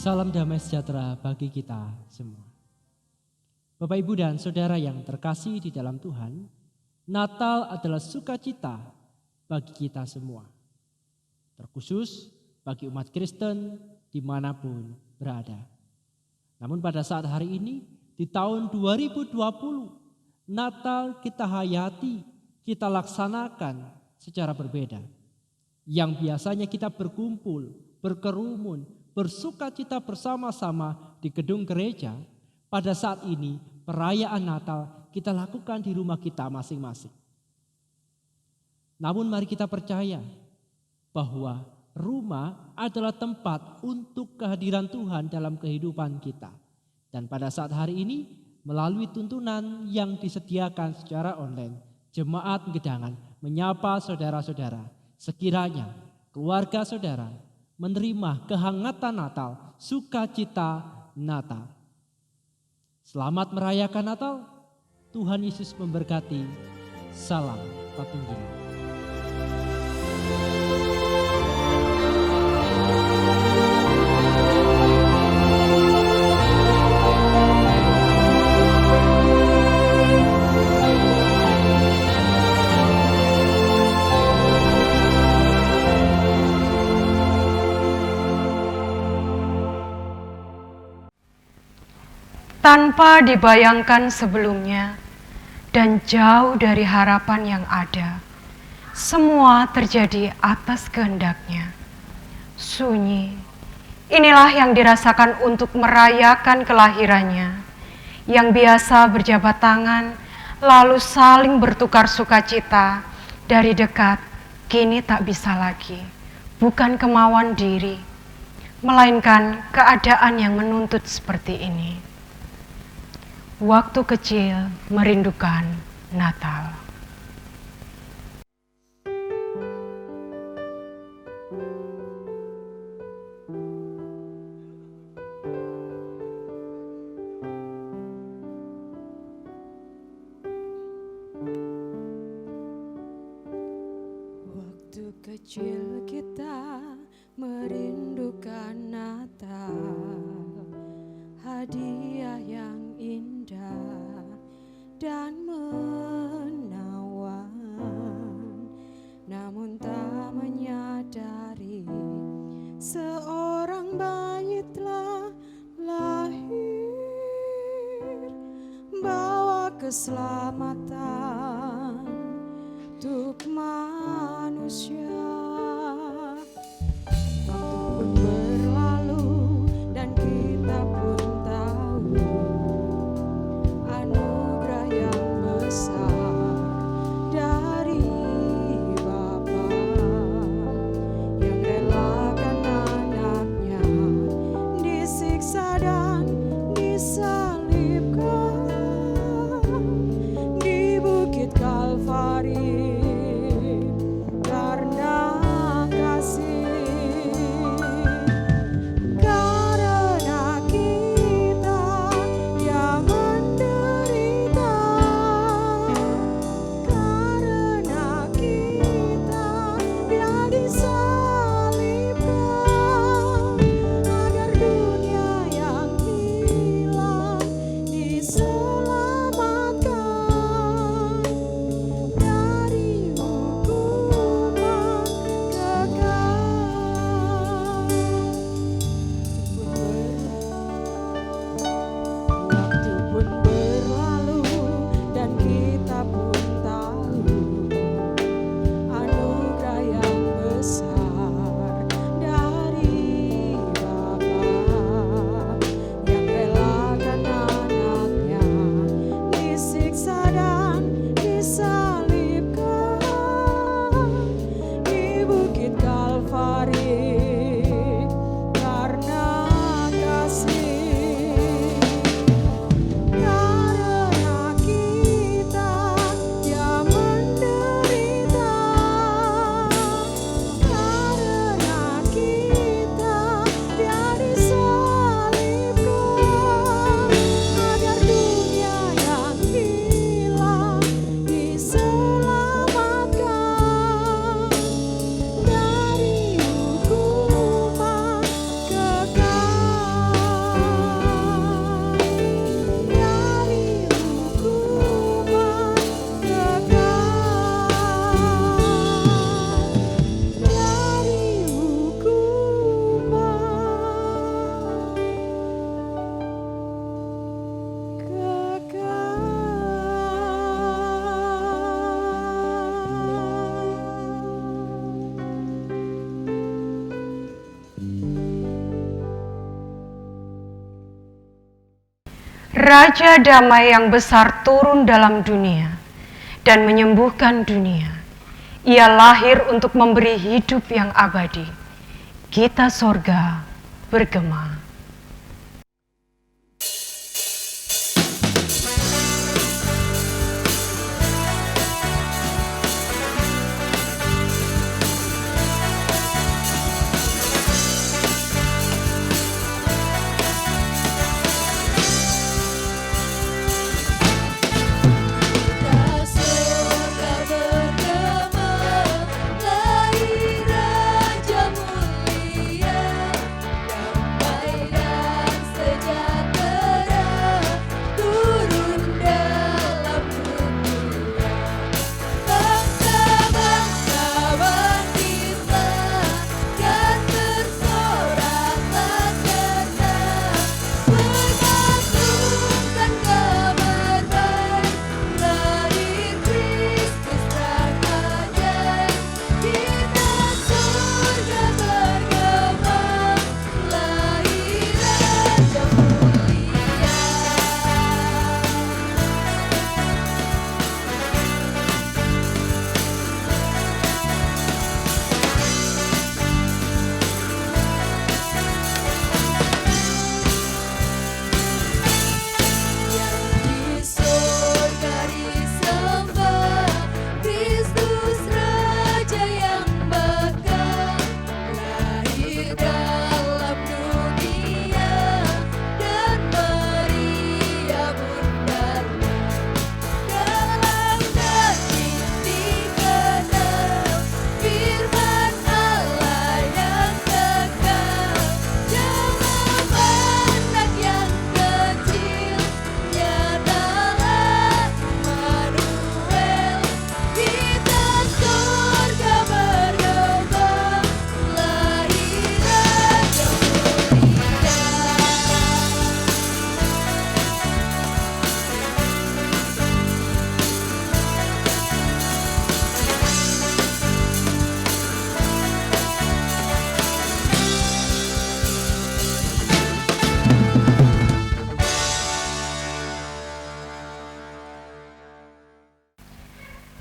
Salam damai sejahtera bagi kita semua. Bapak, Ibu, dan Saudara yang terkasih di dalam Tuhan, Natal adalah sukacita bagi kita semua. Terkhusus bagi umat Kristen dimanapun berada. Namun pada saat hari ini, di tahun 2020, Natal kita hayati, kita laksanakan secara berbeda. Yang biasanya kita berkumpul, berkerumun, bersukacita bersama-sama di gedung gereja, pada saat ini perayaan Natal kita lakukan di rumah kita masing-masing. Namun mari kita percaya bahwa rumah adalah tempat untuk kehadiran Tuhan dalam kehidupan kita. Dan pada saat hari ini melalui tuntunan yang disediakan secara online, jemaat Gedangan menyapa saudara-saudara. Sekiranya keluarga saudara menerima kehangatan Natal, sukacita Natal. Selamat merayakan Natal. Tuhan Yesus memberkati. Salam Patunggilan. Tanpa dibayangkan sebelumnya dan jauh dari harapan yang ada, semua terjadi atas kehendaknya. Sunyi, inilah yang dirasakan untuk merayakan kelahirannya, yang biasa berjabat tangan lalu saling bertukar sukacita dari dekat, kini tak bisa lagi. Bukan kemauan diri, melainkan keadaan yang menuntut seperti ini. Waktu kecil merindukan Natal. Waktu kecil kita merindukan Natal, hadiah yang indah dan menawan, namun tak menyadari seorang bayi telah lahir, bawa keselamatan untuk manusia. Waktu pun berlalu dan kita pun anugerah yang besar dari Bapa yang relakan anaknya disiksa dan disalibkan di Bukit Kalvari karena Raja damai yang besar turun dalam dunia dan menyembuhkan dunia. Ia lahir untuk memberi hidup yang abadi. Gita sorga bergema.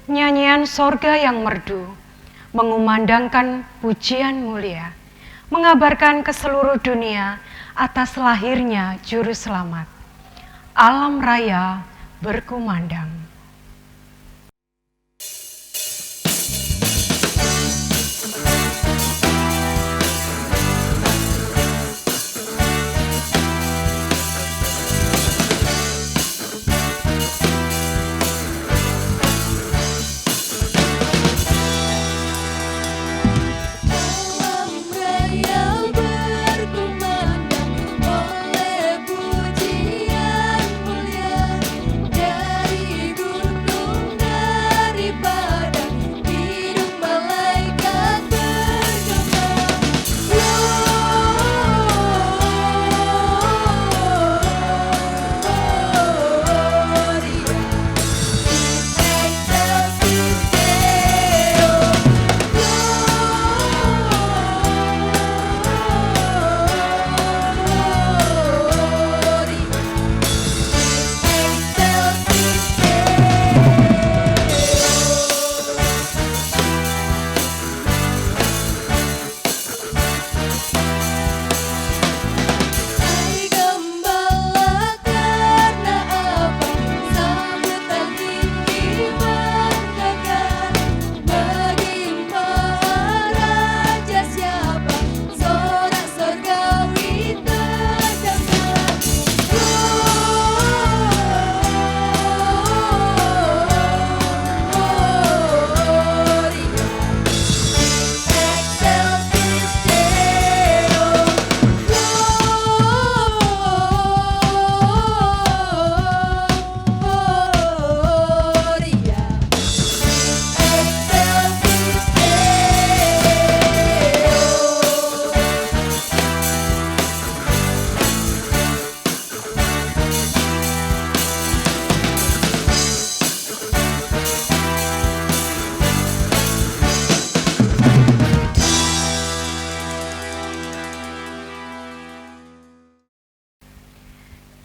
Nyanyian sorga yang merdu, mengumandangkan pujian mulia, mengabarkan ke seluruh dunia atas lahirnya Juru Selamat. Alam raya berkumandang.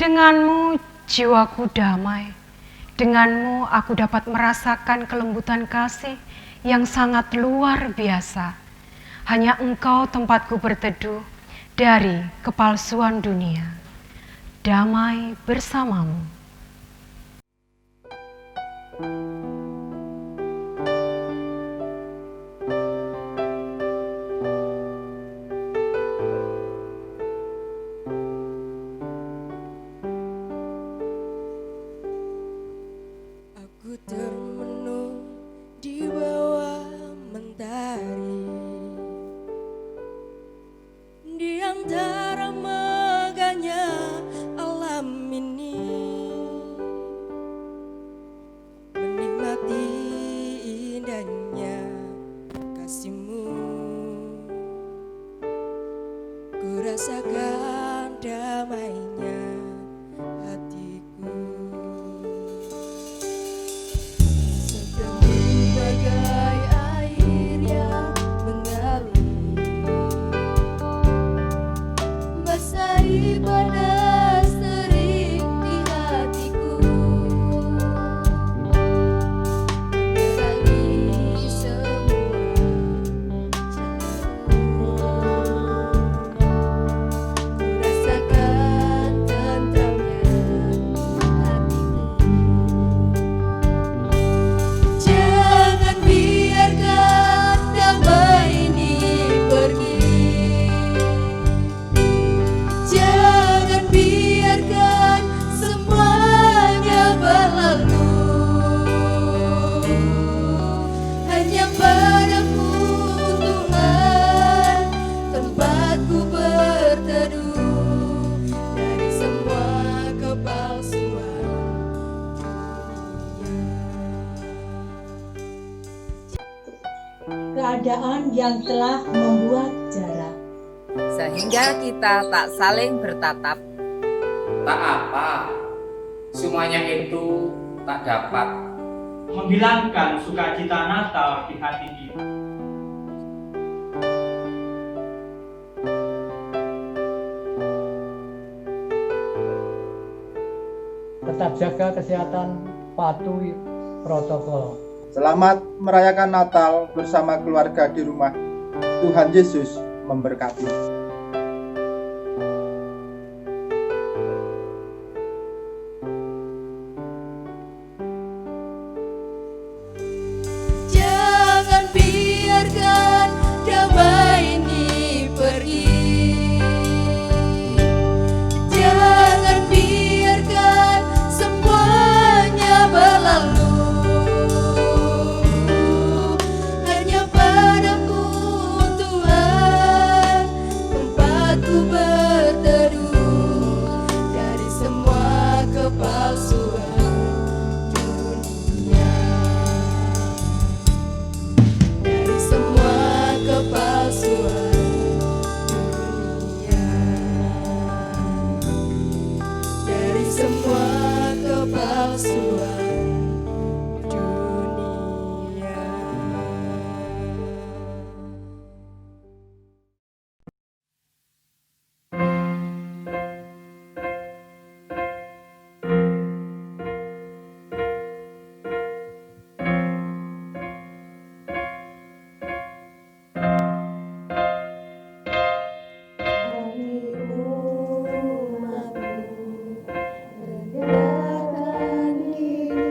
Denganmu Jiwaku damai, denganmu aku dapat merasakan kelembutan kasih yang sangat luar biasa. Hanya Engkau tempatku berteduh dari kepalsuan dunia. Damai bersamamu. Aku termenung di bawah mentari, di antara megahnya alam ini, menikmati indahnya kasih-Mu. Ku rasakan damainya hatiku. Bagai air yang mengalir, basahi panas terik di hatiku, menerangi semua jalanku. Ku rasakan tentramnya hatiku. Jangan biarkan damai ini pergi, jangan biarkan semuanya berlalu. Hanya padamu Tuhan tempatku berteduh dari semua kepalsuan keadaan yang telah membuat jarak. Sehingga kita tak saling bertatap. Tak apa, semuanya itu tak dapat menghilangkan sukacita Natal di hati kita. Tetap jaga kesehatan, patuhi protokol. Selamat merayakan Natal bersama keluarga di rumah. Tuhan Yesus memberkati. Jangan biarkan damai ini pergi, jangan biarkan semuanya berlalu. Hanya padamu Tuhan tempatku berteduh dari semua kepalsuan dunia. Dari semua kepalsuan dunia, dari semua kepalsuan dunia. Kami umatmu, rendahkan diri.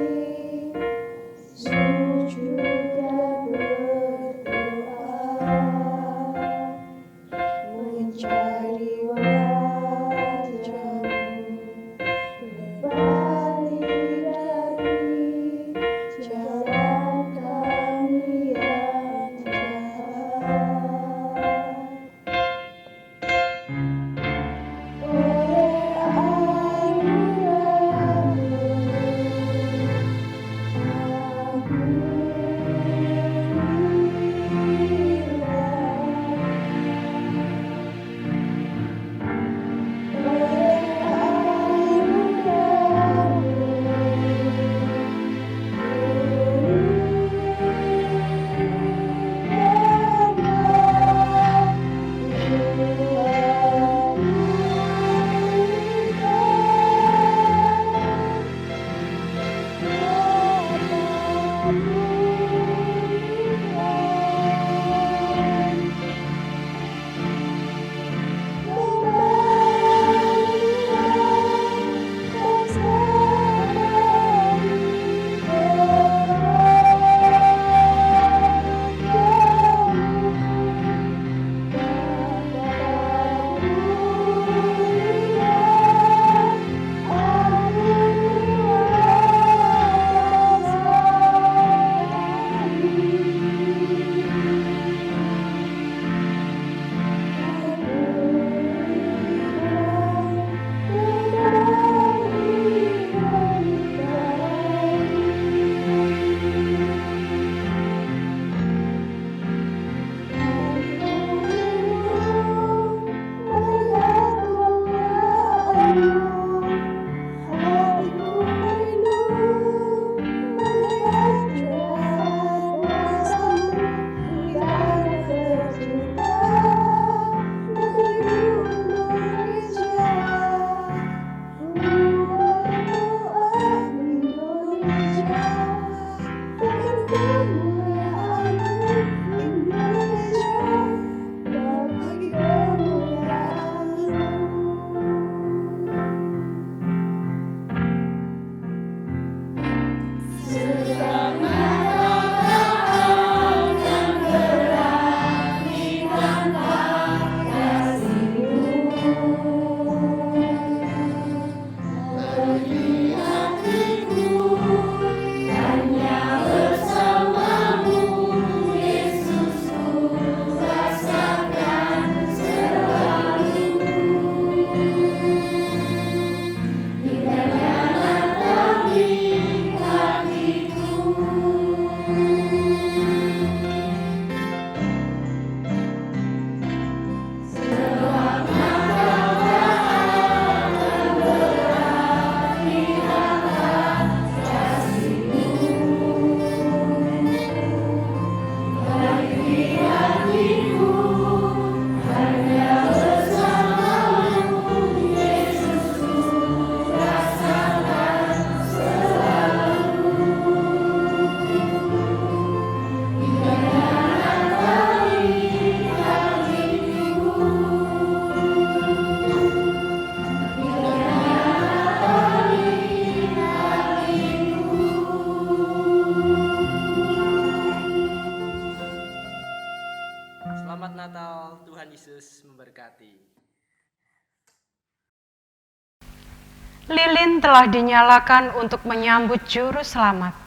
lilin telah dinyalakan untuk menyambut juru selamat.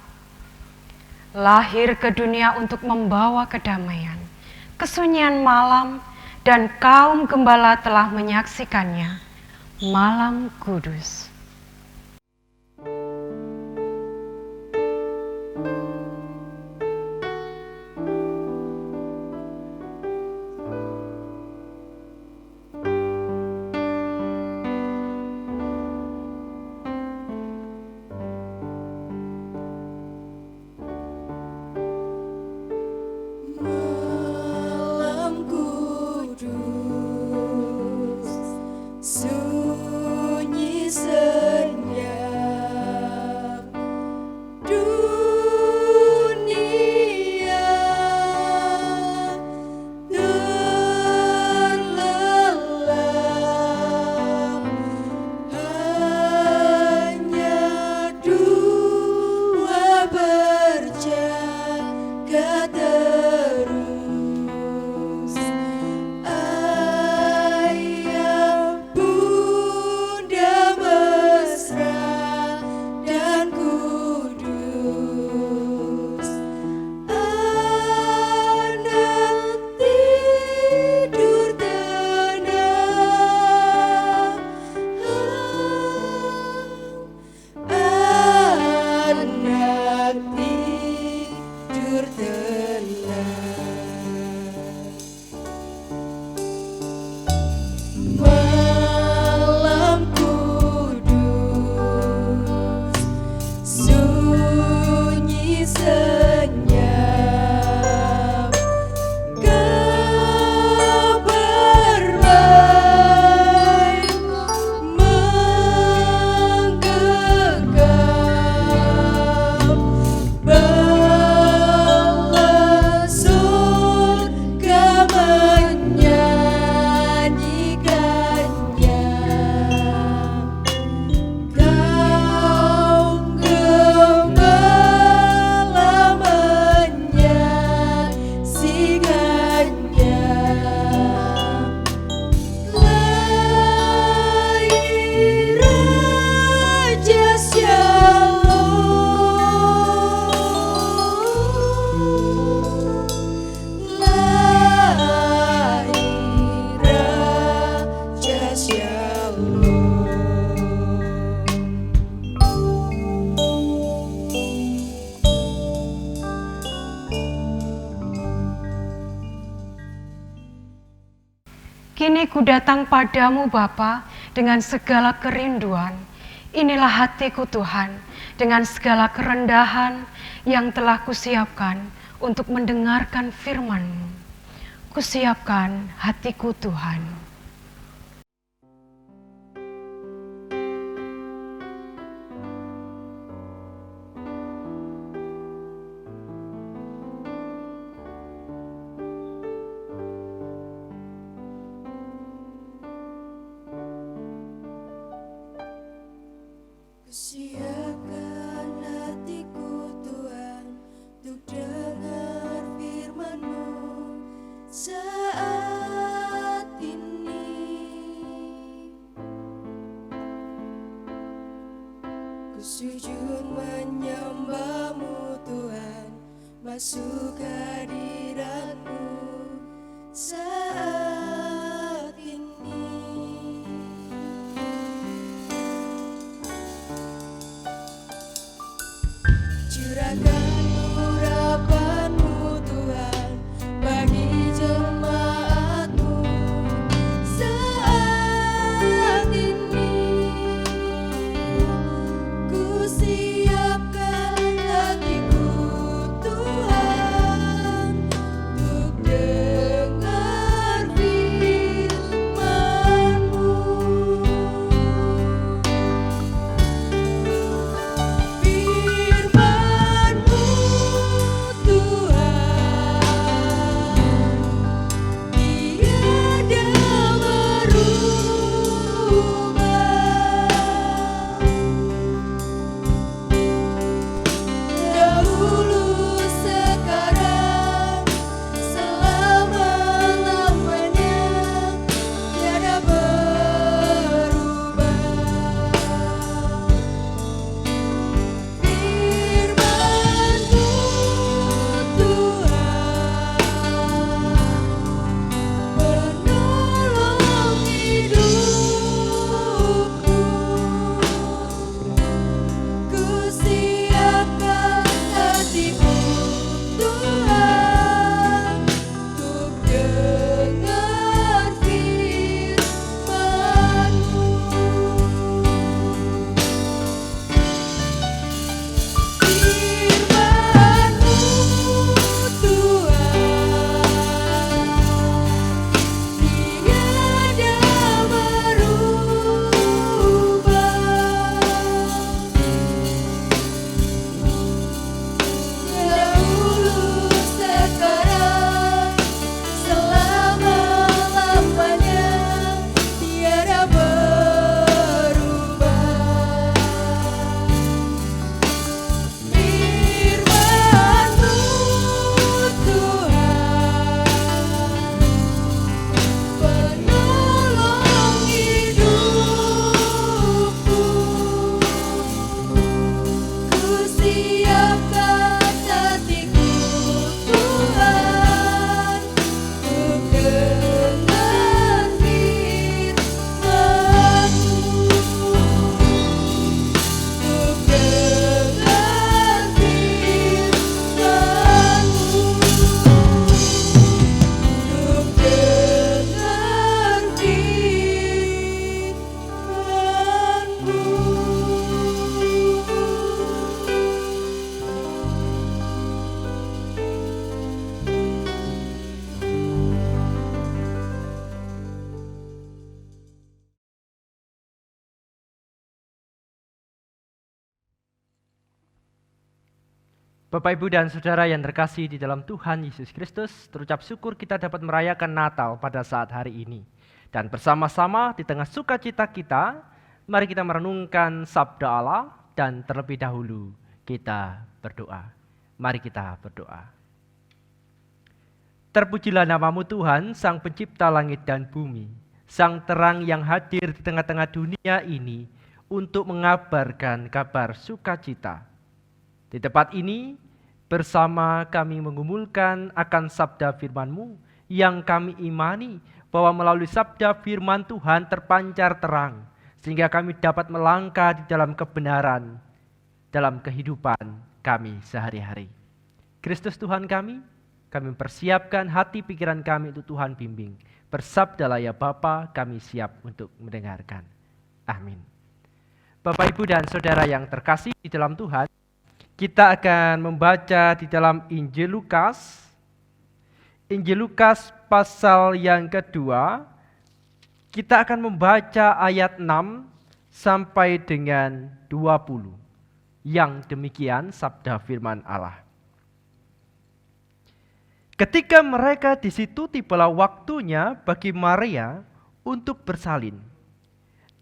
Lahir ke dunia untuk membawa kedamaian, kesunyian malam, dan kaum gembala telah menyaksikannya. Malam kudus. Malam kudus, sunyi senyap, dunia terlelap, hanya dua berjaga terus, ayah bunda mesra dan kudus, anak tidur tenang, anak tidur tenang. Malam kudus, sunyi senyap, kabar baik menggegap, bala surga menyanyikannya, kaum gembala menyaksikannya. Lahir Raja Shalom, lahir Raja Shalom. Kini ku datang padamu Bapa dengan segala kerinduan. Inilah hatiku Tuhan, dengan segala kerendahan yang telah kusiapkan untuk mendengarkan firman-Mu. Kusiapkan hatiku Tuhan. Kusiapkan hatiku Tuhan untuk dengar firman-Mu saat ini. Ku sujud menyembah-Mu Tuhan, masuk hadirat-Mu saat ini. Curahkan urapan-Mu Tuhan bagi jemaat-Mu saat ini. Ku siapkan hatiku Tuhan untuk dengar firman-Mu. Firman-Mu Bapak, Ibu, dan Saudara yang terkasih di dalam Tuhan Yesus Kristus, terucap syukur kita dapat merayakan Natal pada saat hari ini. Dan bersama-sama di tengah sukacita kita, mari kita merenungkan sabda Allah dan terlebih dahulu kita berdoa. Mari kita berdoa. Terpujilah namamu Tuhan, Sang Pencipta langit dan bumi, Sang terang yang hadir di tengah-tengah dunia ini untuk mengabarkan kabar sukacita. Di tempat ini, bersama kami mengumulkan akan sabda firman-Mu yang kami imani bahwa melalui sabda firman Tuhan terpancar terang, sehingga kami dapat melangkah di dalam kebenaran, dalam kehidupan kami sehari-hari. Kristus Tuhan kami mempersiapkan hati pikiran kami untuk Tuhan bimbing. Bersabdalah ya Bapa, kami siap untuk mendengarkan. Amin. Bapak, Ibu, dan Saudara yang terkasih di dalam Tuhan, kita akan membaca di dalam Injil Lukas pasal yang kedua. Kita akan membaca ayat 6 sampai dengan 20. Yang demikian sabda firman Allah. Ketika mereka di situ, tibalah waktunya bagi Maria untuk bersalin.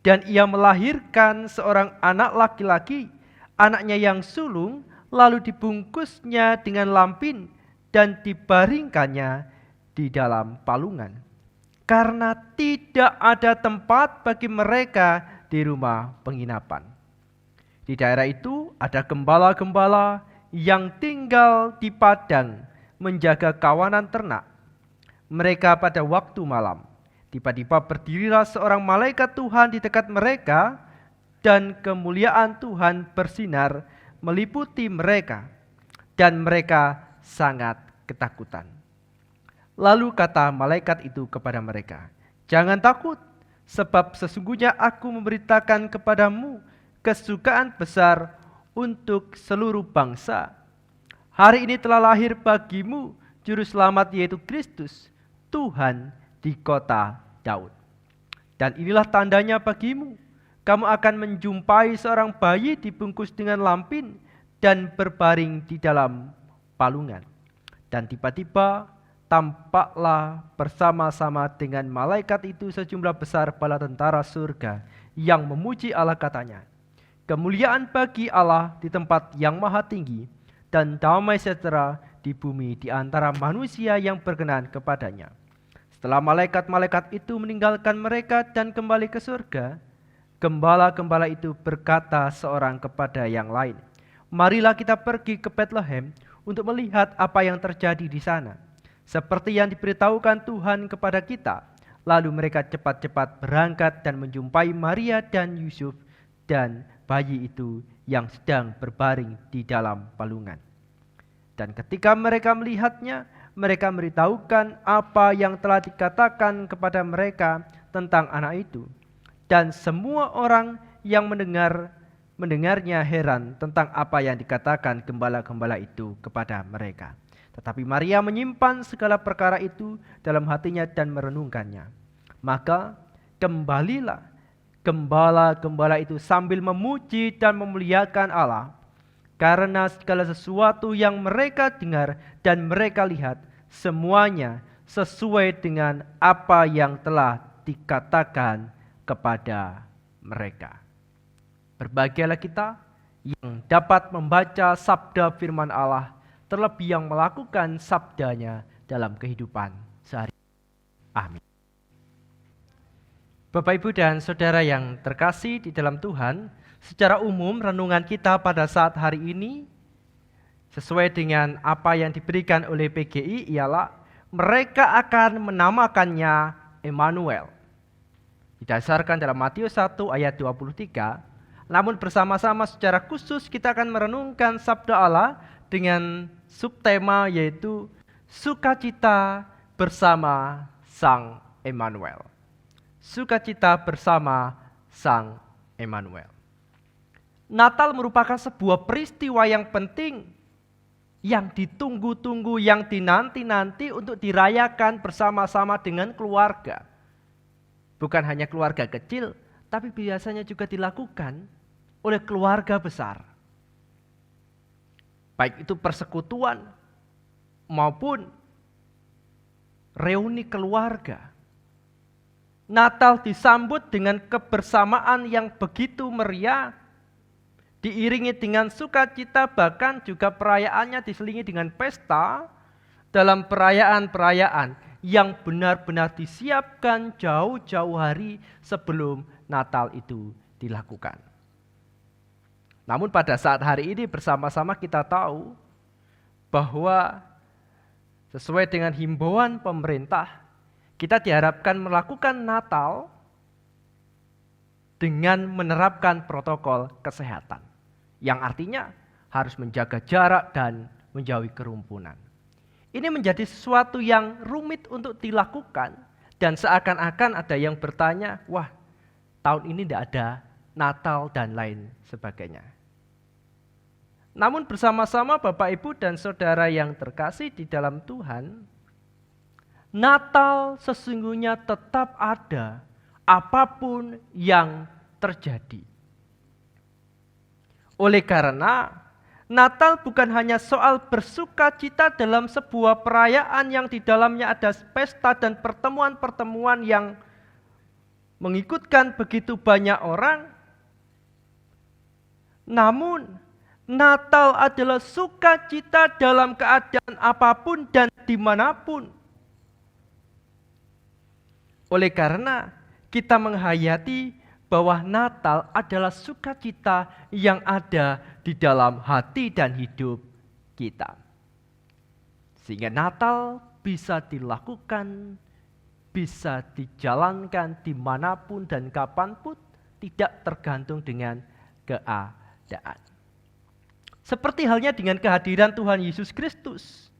Dan ia melahirkan seorang anak laki-laki, anaknya yang sulung, lalu dibungkusnya dengan lampin dan dibaringkannya di dalam palungan. Karena tidak ada tempat bagi mereka di rumah penginapan. Di daerah itu ada gembala-gembala yang tinggal di padang menjaga kawanan ternak. Mereka pada waktu malam, tiba-tiba berdirilah seorang malaikat Tuhan di dekat mereka, dan kemuliaan Tuhan bersinar meliputi mereka, dan mereka sangat ketakutan. Lalu kata malaikat itu kepada mereka, "Jangan takut, sebab sesungguhnya aku memberitakan kepadamu kesukaan besar untuk seluruh bangsa. Hari ini telah lahir bagimu Juru Selamat, yaitu Kristus, Tuhan di kota Daud. Dan inilah tandanya bagimu. Kamu akan menjumpai seorang bayi dibungkus dengan lampin dan berbaring di dalam palungan." Dan tiba-tiba tampaklah bersama-sama dengan malaikat itu sejumlah besar bala tentara surga yang memuji Allah, katanya, "Kemuliaan bagi Allah di tempat yang maha tinggi, dan damai sejahtera di bumi di antara manusia yang berkenan kepadanya." Setelah malaikat-malaikat itu meninggalkan mereka dan kembali ke surga, gembala-gembala itu berkata seorang kepada yang lain, "Marilah kita pergi ke Betlehem untuk melihat apa yang terjadi di sana, seperti yang diberitahukan Tuhan kepada kita." Lalu mereka cepat-cepat berangkat dan menjumpai Maria dan Yusuf dan bayi itu yang sedang berbaring di dalam palungan. Dan ketika mereka melihatnya, mereka memberitahukan apa yang telah dikatakan kepada mereka tentang anak itu. Dan semua orang yang mendengarnya heran tentang apa yang dikatakan gembala-gembala itu kepada mereka. Tetapi Maria menyimpan segala perkara itu dalam hatinya dan merenungkannya. Maka kembalilah gembala-gembala itu sambil memuji dan memuliakan Allah, karena segala sesuatu yang mereka dengar dan mereka lihat, semuanya sesuai dengan apa yang telah dikatakan kepada mereka. Berbahagialah kita yang dapat membaca sabda firman Allah, terlebih yang melakukan sabdanya dalam kehidupan sehari-hari. Amin. Bapak, Ibu, dan Saudara yang terkasih di dalam Tuhan, secara umum renungan kita pada saat hari ini sesuai dengan apa yang diberikan oleh PGI ialah mereka akan menamakannya Emmanuel. Didasarkan dalam Matius 1 ayat 23, namun bersama-sama secara khusus kita akan merenungkan sabda Allah dengan subtema yaitu sukacita bersama Sang Emmanuel. Sukacita bersama Sang Emmanuel. Natal merupakan sebuah peristiwa yang penting, yang ditunggu-tunggu, yang dinanti-nanti untuk dirayakan bersama-sama dengan keluarga. Bukan hanya keluarga kecil, tapi biasanya juga dilakukan oleh keluarga besar. baik itu persekutuan maupun reuni keluarga. Natal disambut dengan kebersamaan yang begitu meriah, diiringi dengan sukacita, bahkan juga perayaannya diselingi dengan pesta dalam perayaan-perayaan yang benar-benar disiapkan jauh-jauh hari sebelum Natal itu dilakukan. Namun pada saat hari ini bersama-sama kita tahu bahwa sesuai dengan himbauan pemerintah, kita diharapkan melakukan Natal dengan menerapkan protokol kesehatan, yang artinya harus menjaga jarak dan menjauhi kerumunan. Ini menjadi sesuatu yang rumit untuk dilakukan, dan seakan-akan ada yang bertanya, wah tahun ini tidak ada Natal dan lain sebagainya. Namun bersama-sama Bapak Ibu dan Saudara yang terkasih di dalam Tuhan, Natal sesungguhnya tetap ada apapun yang terjadi. Oleh karena Natal bukan hanya soal bersukacita dalam sebuah perayaan yang di dalamnya ada pesta dan pertemuan-pertemuan yang mengikutkan begitu banyak orang. Namun Natal adalah sukacita dalam keadaan apapun dan dimanapun. Oleh karena kita menghayati bahwa Natal adalah sukacita yang ada di dalam hati dan hidup kita. Sehingga Natal bisa dilakukan, bisa dijalankan dimanapun dan kapanpun, tidak tergantung dengan keadaan. Seperti halnya dengan kehadiran Tuhan Yesus Kristus.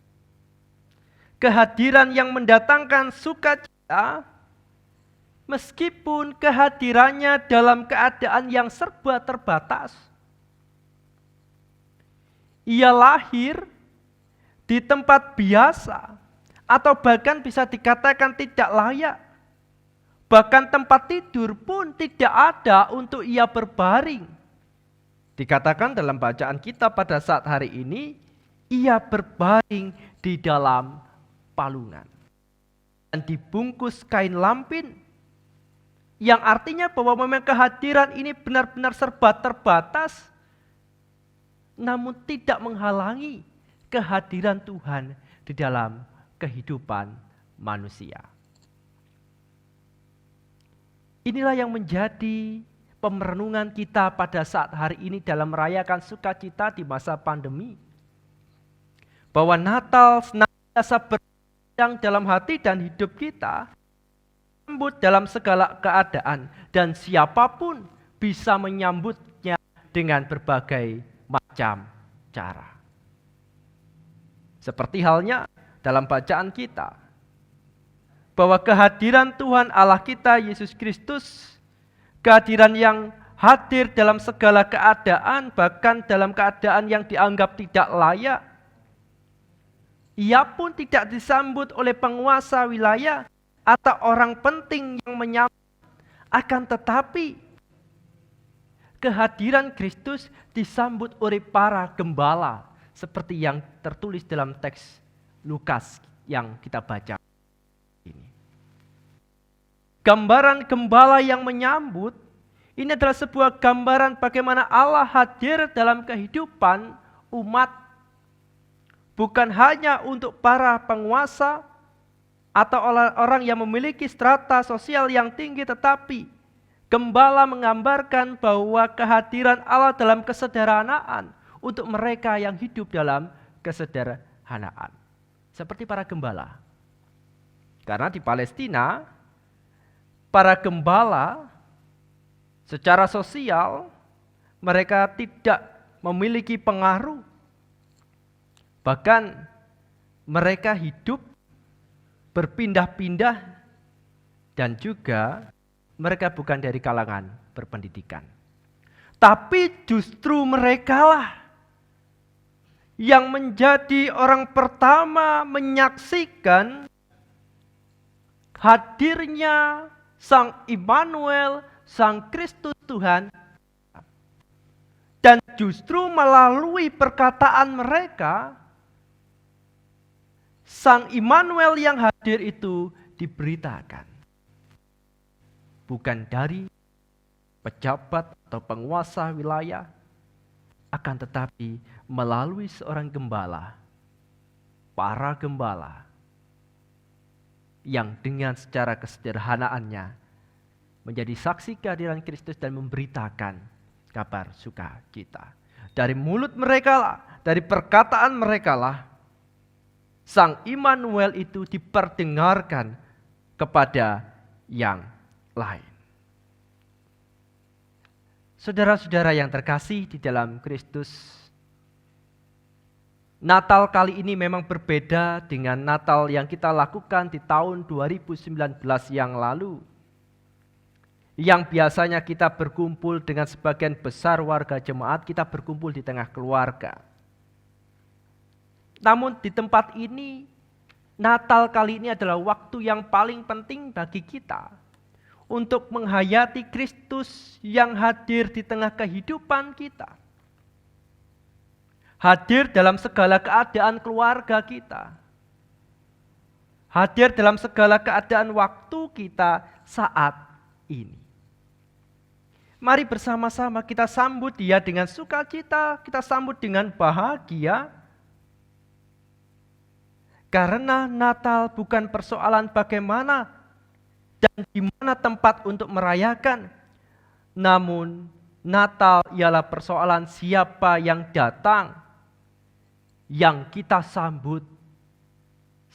Kehadiran yang mendatangkan sukacita, meskipun kehadirannya dalam keadaan yang serba terbatas. Ia lahir di tempat biasa, atau bahkan bisa dikatakan tidak layak. Bahkan tempat tidur pun tidak ada untuk ia berbaring. Dikatakan dalam bacaan kita pada saat hari ini, ia berbaring di dalam palungan dan dibungkus kain lampin, yang artinya bahwa memang kehadiran ini benar-benar serba terbatas, namun tidak menghalangi kehadiran Tuhan di dalam kehidupan manusia. Inilah yang menjadi pemerenungan kita pada saat hari ini dalam merayakan sukacita di masa pandemi. Bahwa Natal senantiasa berkembang dalam hati dan hidup kita, menyambut dalam segala keadaan, dan siapapun bisa menyambutnya dengan berbagai macam cara. Seperti halnya dalam bacaan kita, bahwa kehadiran Tuhan Allah kita Yesus Kristus, kehadiran yang hadir dalam segala keadaan, bahkan dalam keadaan yang dianggap tidak layak, ia pun tidak disambut oleh penguasa wilayah atau orang penting yang menyambut, akan tetapi kehadiran Kristus disambut oleh para gembala, seperti yang tertulis dalam teks Lukas yang kita baca ini. Gambaran gembala yang menyambut ini adalah sebuah gambaran bagaimana Allah hadir dalam kehidupan umat, bukan hanya untuk para penguasa atau orang yang memiliki strata sosial yang tinggi, tetapi gembala menggambarkan bahwa kehadiran Allah dalam kesederhanaan untuk mereka yang hidup dalam kesederhanaan. Seperti para gembala. Karena di Palestina, para gembala secara sosial mereka tidak memiliki pengaruh. Bahkan mereka hidup berpindah-pindah, dan juga mereka bukan dari kalangan berpendidikan. Tapi justru merekalah yang menjadi orang pertama menyaksikan hadirnya Sang Immanuel, Sang Kristus Tuhan, dan justru melalui perkataan mereka, Sang Immanuel yang hadir itu diberitakan. Bukan dari pejabat atau penguasa wilayah, akan tetapi melalui seorang gembala, para gembala, yang dengan secara kesederhanaannya menjadi saksi kehadiran Kristus dan memberitakan kabar sukacita. Dari mulut mereka lah, dari perkataan mereka lah, Sang Immanuel itu diperdengarkan kepada yang lain. Saudara-saudara yang terkasih di dalam Kristus, Natal kali ini memang berbeda dengan Natal yang kita lakukan di tahun 2019 yang lalu. Yang biasanya kita berkumpul dengan sebagian besar warga jemaat, kita berkumpul di tengah keluarga. Namun di tempat ini, Natal kali ini adalah waktu yang paling penting bagi kita untuk menghayati Kristus yang hadir di tengah kehidupan kita. Hadir dalam segala keadaan keluarga kita. Hadir dalam segala keadaan waktu kita saat ini. Mari bersama-sama kita sambut Dia dengan sukacita, kita sambut dengan bahagia. Karena Natal bukan persoalan bagaimana dan di mana tempat untuk merayakan. Namun Natal ialah persoalan siapa yang datang, yang kita sambut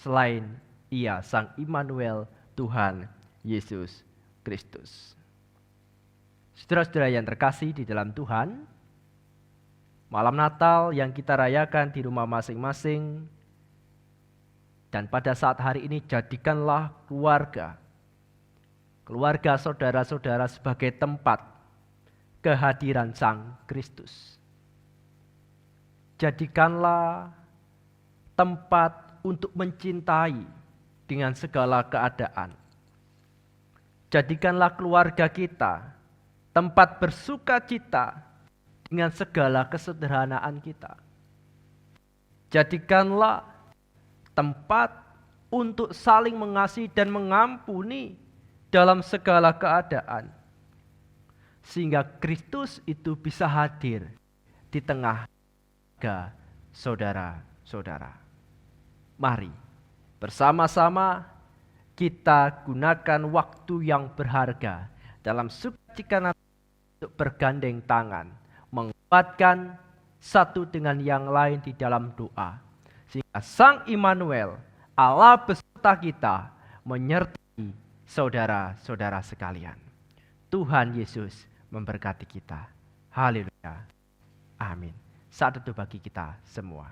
selain Ia, Sang Immanuel, Tuhan Yesus Kristus. Saudara-saudara yang terkasih di dalam Tuhan, malam Natal yang kita rayakan di rumah masing-masing, dan pada saat hari ini jadikanlah keluarga saudara-saudara sebagai tempat kehadiran Sang Kristus. Jadikanlah tempat untuk mencintai dengan segala keadaan. Jadikanlah keluarga kita tempat bersukacita dengan segala kesederhanaan kita. Jadikanlah tempat untuk saling mengasihi dan mengampuni dalam segala keadaan. Sehingga Kristus itu bisa hadir di tengah saudara-saudara. Mari bersama-sama kita gunakan waktu yang berharga dalam sukacita untuk bergandeng tangan, menguatkan satu dengan yang lain di dalam doa. Sehingga Sang Immanuel, Allah beserta kita, menyertai saudara-saudara sekalian. Tuhan Yesus memberkati kita. Haleluya. Amin. Saat itu bagi kita semua.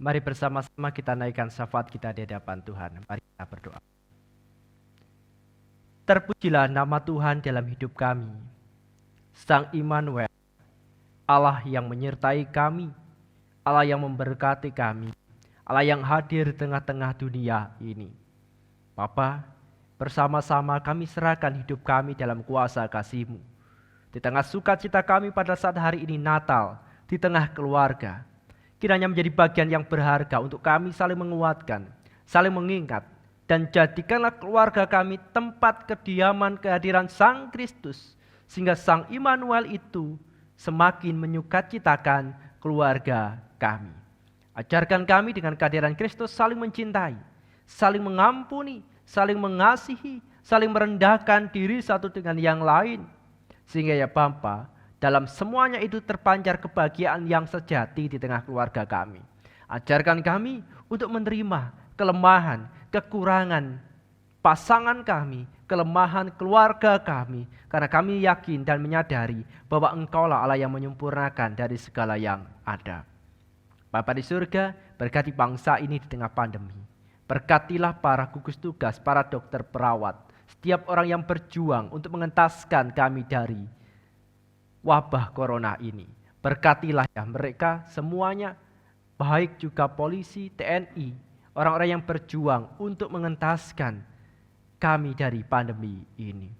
Mari bersama-sama kita naikkan syafaat kita di hadapan Tuhan. Mari kita berdoa. Terpujilah nama Tuhan dalam hidup kami, Sang Immanuel, Allah yang menyertai kami, Allah yang memberkati kami, Allah yang hadir di tengah-tengah dunia ini. Bapa, bersama-sama kami serahkan hidup kami dalam kuasa kasih-Mu. Di tengah sukacita kami pada saat hari ini Natal, di tengah keluarga, kiranya menjadi bagian yang berharga untuk kami saling menguatkan, saling mengingat, dan jadikanlah keluarga kami tempat kediaman kehadiran Sang Kristus, sehingga Sang Immanuel itu semakin menyukacitakan keluarga kami. Ajarkan kami dengan kehadiran Kristus saling mencintai, saling mengampuni, saling mengasihi, saling merendahkan diri satu dengan yang lain, sehingga ya Bapa, dalam semuanya itu terpancar kebahagiaan yang sejati di tengah keluarga kami. Ajarkan kami untuk menerima kelemahan, kekurangan pasangan kami, kelemahan keluarga kami, karena kami yakin dan menyadari bahwa Engkaulah Allah yang menyempurnakan dari segala yang ada. Bapa di surga, berkati bangsa ini di tengah pandemi. Berkatilah para gugus tugas, para dokter perawat, setiap orang yang berjuang untuk mengentaskan kami dari wabah corona ini. Berkatilah ya mereka semuanya, baik juga polisi, TNI, orang-orang yang berjuang untuk mengentaskan kami dari pandemi ini.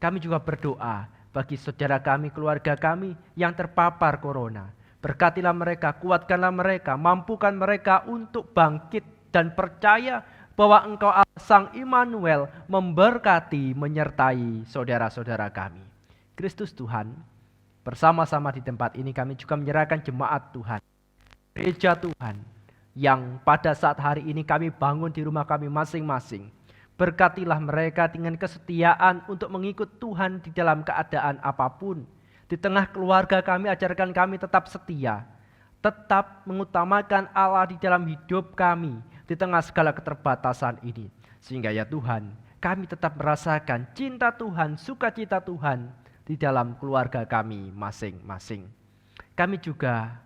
Kami juga berdoa bagi saudara kami, keluarga kami yang terpapar corona. Berkatilah mereka, kuatkanlah mereka, mampukan mereka untuk bangkit dan percaya bahwa Engkau Allah Sang Immanuel memberkati, menyertai saudara-saudara kami. Kristus Tuhan, bersama-sama di tempat ini kami juga menyerahkan jemaat Tuhan, gereja Tuhan, yang pada saat hari ini kami bangun di rumah kami masing-masing. Berkatilah mereka dengan kesetiaan untuk mengikut Tuhan di dalam keadaan apapun. Di tengah keluarga kami, ajarkan kami tetap setia, tetap mengutamakan Allah di dalam hidup kami, di tengah segala keterbatasan ini. Sehingga ya Tuhan, kami tetap merasakan cinta Tuhan, sukacita Tuhan di dalam keluarga kami masing-masing. Kami juga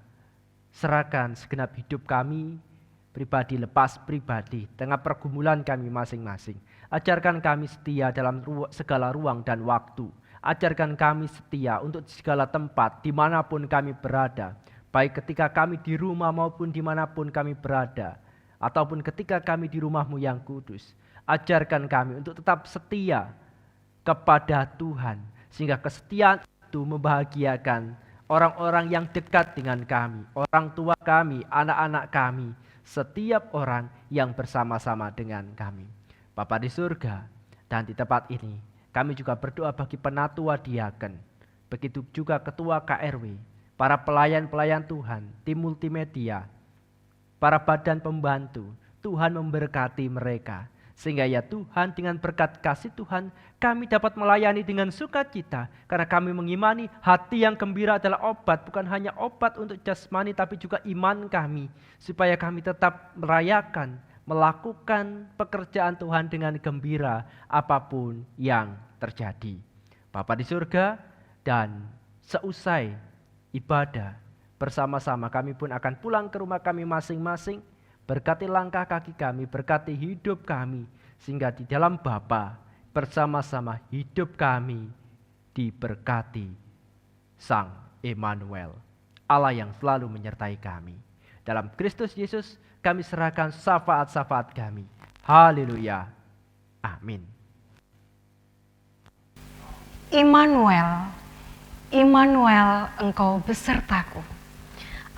serahkan segenap hidup kami, pribadi lepas pribadi, tengah pergumulan kami masing-masing. Ajarkan kami setia dalam segala ruang dan waktu. Ajarkan kami setia untuk segala tempat, dimanapun kami berada. Baik ketika kami di rumah maupun dimanapun kami berada. Ataupun ketika kami di rumah-Mu yang kudus. Ajarkan kami untuk tetap setia kepada Tuhan. Sehingga kesetiaan itu membahagiakan orang-orang yang dekat dengan kami. Orang tua kami, anak-anak kami. Setiap orang yang bersama-sama dengan kami. Bapa di surga, dan di tempat ini kami juga berdoa bagi penatua diaken. Begitu juga ketua KRW, para pelayan-pelayan Tuhan, tim multimedia, para badan pembantu. Tuhan memberkati mereka. Sehingga ya Tuhan, dengan berkat kasih Tuhan, kami dapat melayani dengan sukacita. Karena kami mengimani hati yang gembira adalah obat. Bukan hanya obat untuk jasmani, tapi juga iman kami. Supaya kami tetap merayakan, melakukan pekerjaan Tuhan dengan gembira apapun yang terjadi. Bapa di surga, dan seusai ibadah bersama-sama kami pun akan pulang ke rumah kami masing-masing. Berkati langkah kaki kami, berkati hidup kami, sehingga di dalam Bapa bersama-sama hidup kami diberkati Sang Immanuel, Allah yang selalu menyertai kami. Dalam Kristus Yesus kami serahkan syafaat-syafaat kami. Haleluya. Amin. Immanuel, Immanuel, Engkau besertaku.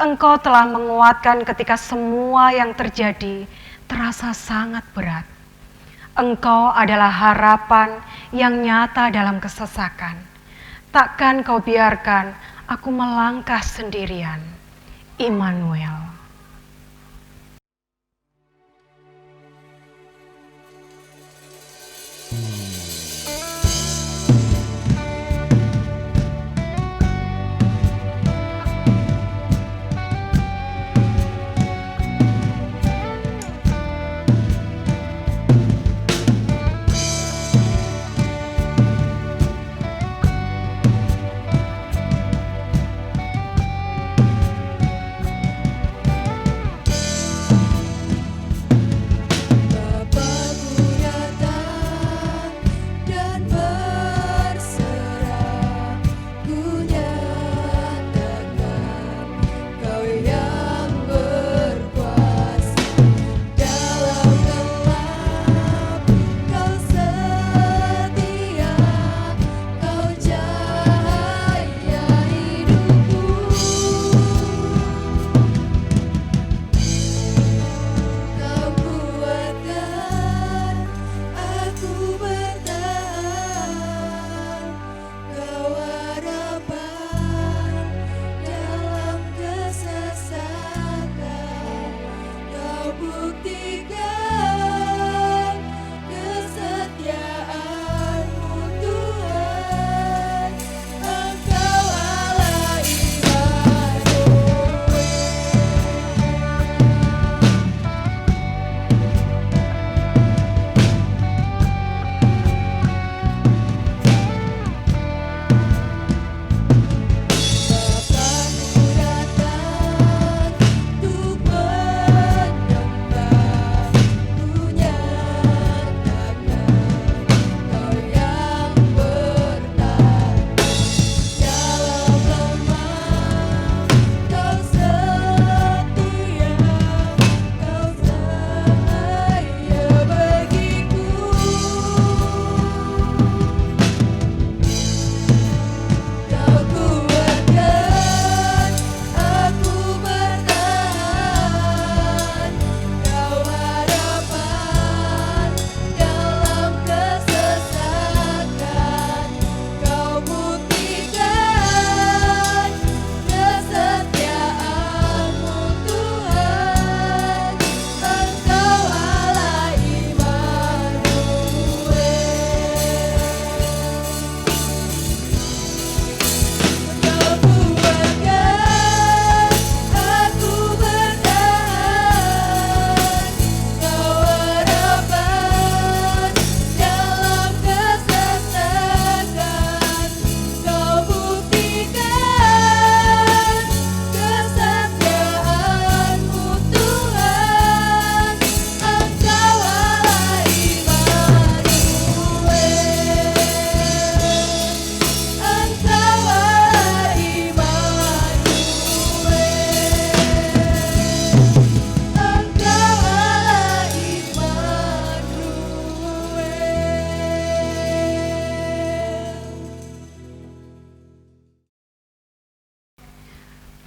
Engkau telah menguatkan ketika semua yang terjadi terasa sangat berat. Engkau adalah harapan yang nyata dalam kesesakan. Takkan Kau biarkan aku melangkah sendirian. Immanuel.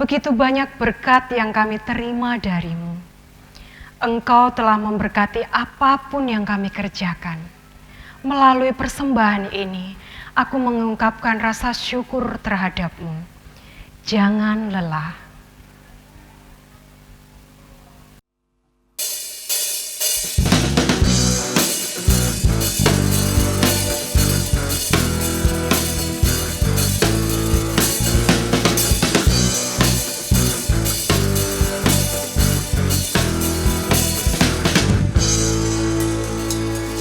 begitu banyak berkat yang kami terima darimu. Engkau telah memberkati apapun yang kami kerjakan. Melalui persembahan ini, aku mengungkapkan rasa syukur terhadap-Mu. Jangan lelah.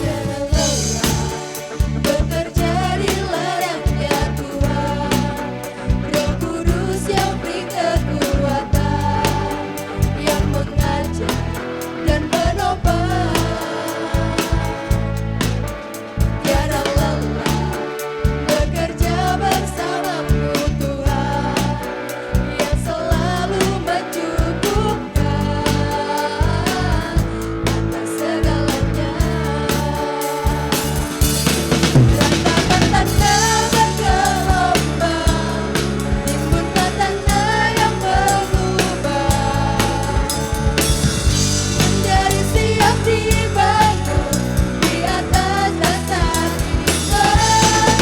Jangan lelah bekerja di ladangnya Tuhan. Roh Kudus yang beri kekuatan, yang mengajar dan menopang. Tiada lelah bekerja bersamamu Tuhan, yang selalu mencukupkan atas segalanya. Ratakan tanda bergelombang, timbunkan tanda yang berubah, menjadi siap dibangun di atas dasar iman.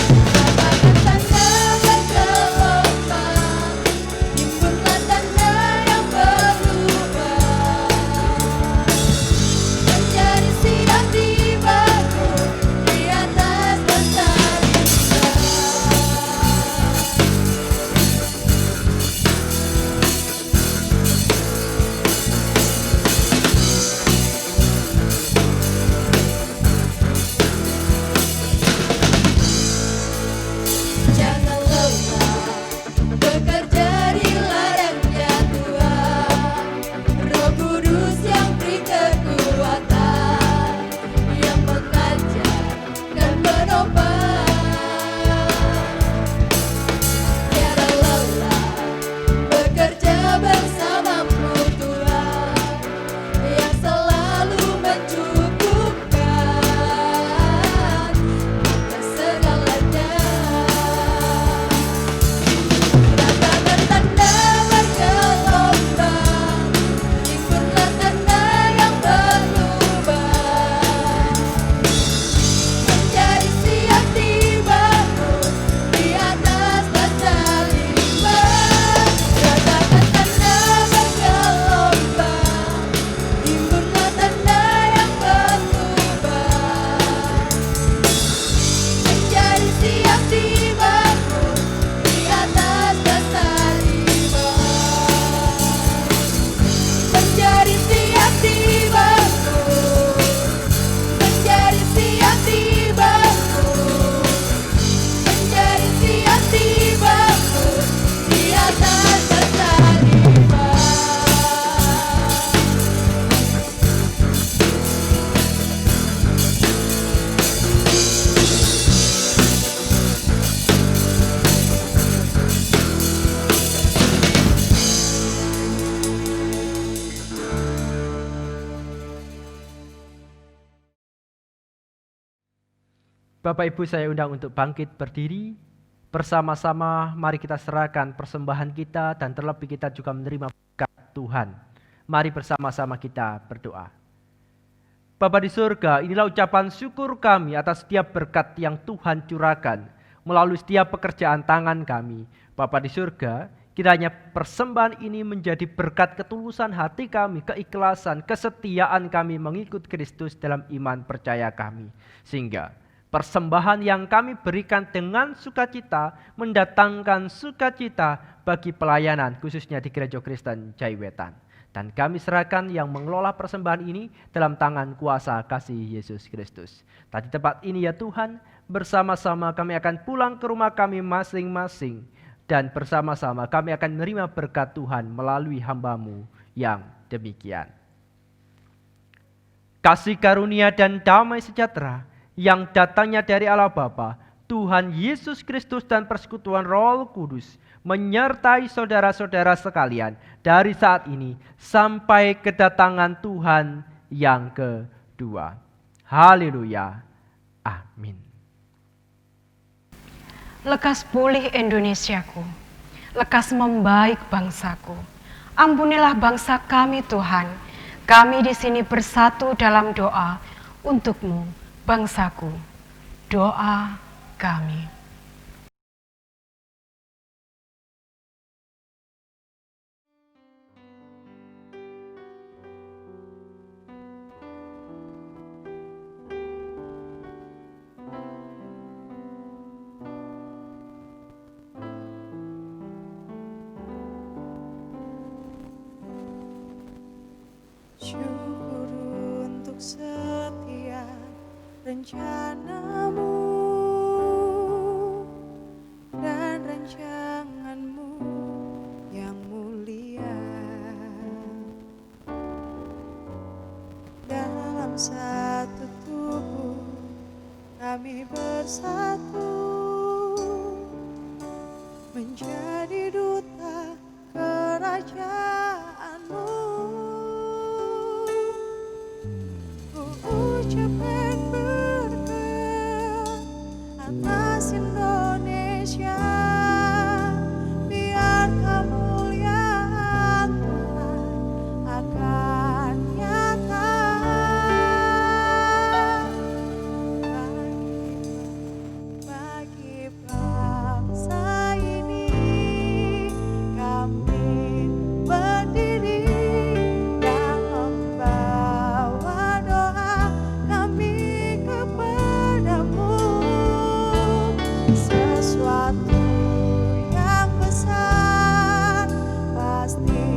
Ratakan tanda bergelombang, timbunkan tanda yang berubah, menjadi siap dibangun di atas dasar iman. Jangan lelah bekerja di ladangnya Tuhan. Roh Kudus yang beri kekuatan, yang mengajar dan menopang. Tiada lelah bekerja bersamamu Tuhan, yang selalu mencukupkan atas segalanya. Ratakan tanda bergelombang, timbunkan tanda yang berubah, menjadi siap dibangun di atas dasar iman. Ratakan tanda bergelombang, timbunkan tanda yang berubah, menjadi siap dibangun di atas dasar iman. Menjadi siap dibangun, menjadi siap dibangun, menjadi siap dibangun di atas dasar iman. Bapak Ibu, saya undang untuk bangkit berdiri. Bersama-sama mari kita serahkan persembahan kita dan terlebih kita juga menerima berkat Tuhan. Mari bersama-sama kita berdoa. Bapa di surga, inilah ucapan syukur kami atas setiap berkat yang Tuhan curahkan melalui setiap pekerjaan tangan kami. Bapa di surga, kiranya persembahan ini menjadi berkat ketulusan hati kami, keikhlasan, kesetiaan kami mengikut Kristus dalam iman percaya kami. Sehingga persembahan yang kami berikan dengan sukacita mendatangkan sukacita bagi pelayanan khususnya di Gereja Kristen Jaiwetan. Dan kami serahkan yang mengelola persembahan ini dalam tangan kuasa kasih Yesus Kristus. Tadi tempat ini ya Tuhan, bersama-sama kami akan pulang ke rumah kami masing-masing. Dan bersama-sama kami akan menerima berkat Tuhan melalui hamba-Mu yang demikian. Kasih karunia dan damai sejahtera yang datangnya dari Allah Bapa, Tuhan Yesus Kristus dan persekutuan Roh Kudus menyertai saudara-saudara sekalian dari saat ini sampai kedatangan Tuhan yang kedua. Haleluya. Amin. Lekas pulih Indonesiaku. lekas membaik bangsaku. Ampunilah bangsa kami Tuhan. Kami di sini bersatu dalam doa untuk-Mu, bangsaku. Doa kami. Syukur untuk setiap rencana-Mu dan rancangan-Mu yang mulia. Dalam satu tubuh kami bersatu menjadi duta kerajaan-Mu. Ucapkan berkat atas Indonesia, biar kemuliaan Tuhan akan nyata bagi bangsa ini. Kami berdiri dan membawa doa kami kepadamu. Sesuatu yang besar pasti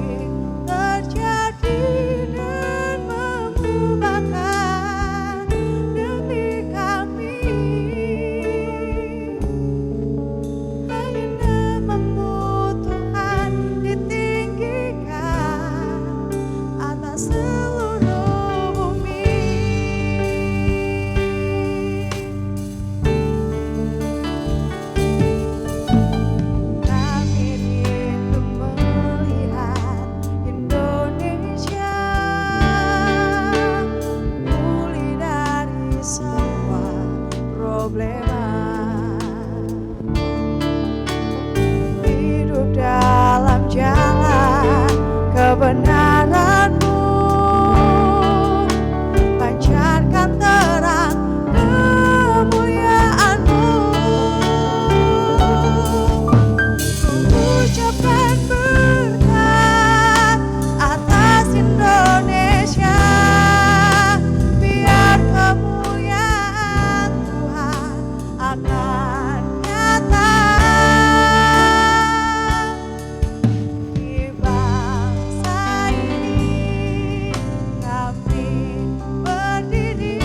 terjadi dan mengubahkan demi kami. Hanya nama-Mu Tuhan ditinggikan atas seluruh bumi. Kami rindu melihat Indonesia pulih dari semua problema, hidup dalam jalan kebenaran-Mu, pancarkan terang kemuliaan-Mu. Ucapkan berkat atas Indonesia, biar kemuliaan Tuhan akan nyata di bangsa ini. Kami berdiri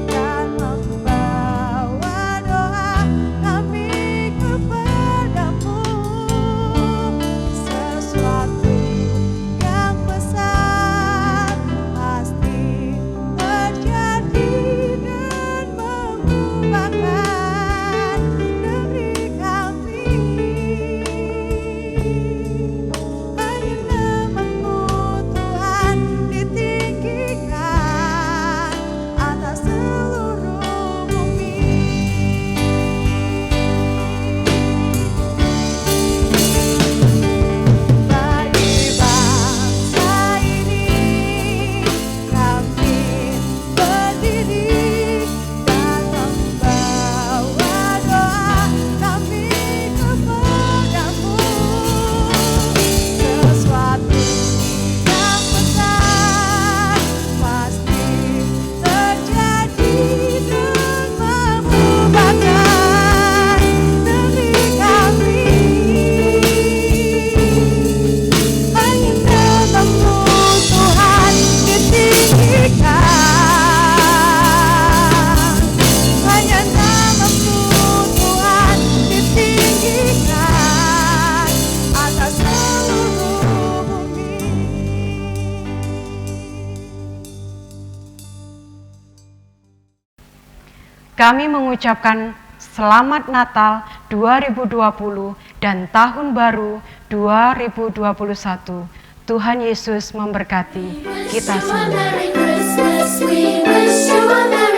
dan membawa doa kami kepadamu. Sesuatu yang besar pasti terjadi dan mengubahkan demi kami. Hanya nama-Mu Tuhan ditinggikan atas seluruh bumi. Bagi bangsa ini kami berdiri dan membawa doa kami kepadamu. Sesuatu yang besar pasti terjadi dan mengubahkan demi kami. Hanya nama-Mu Tuhan ditinggikan. Hanya nama-Mu Tuhan ditinggikan atas seluruh bumi. Kami mengucapkan Selamat Natal 2020 dan Tahun Baru 2021. Tuhan Yesus memberkati kita semua. Merry Christmas, we wish you a Merry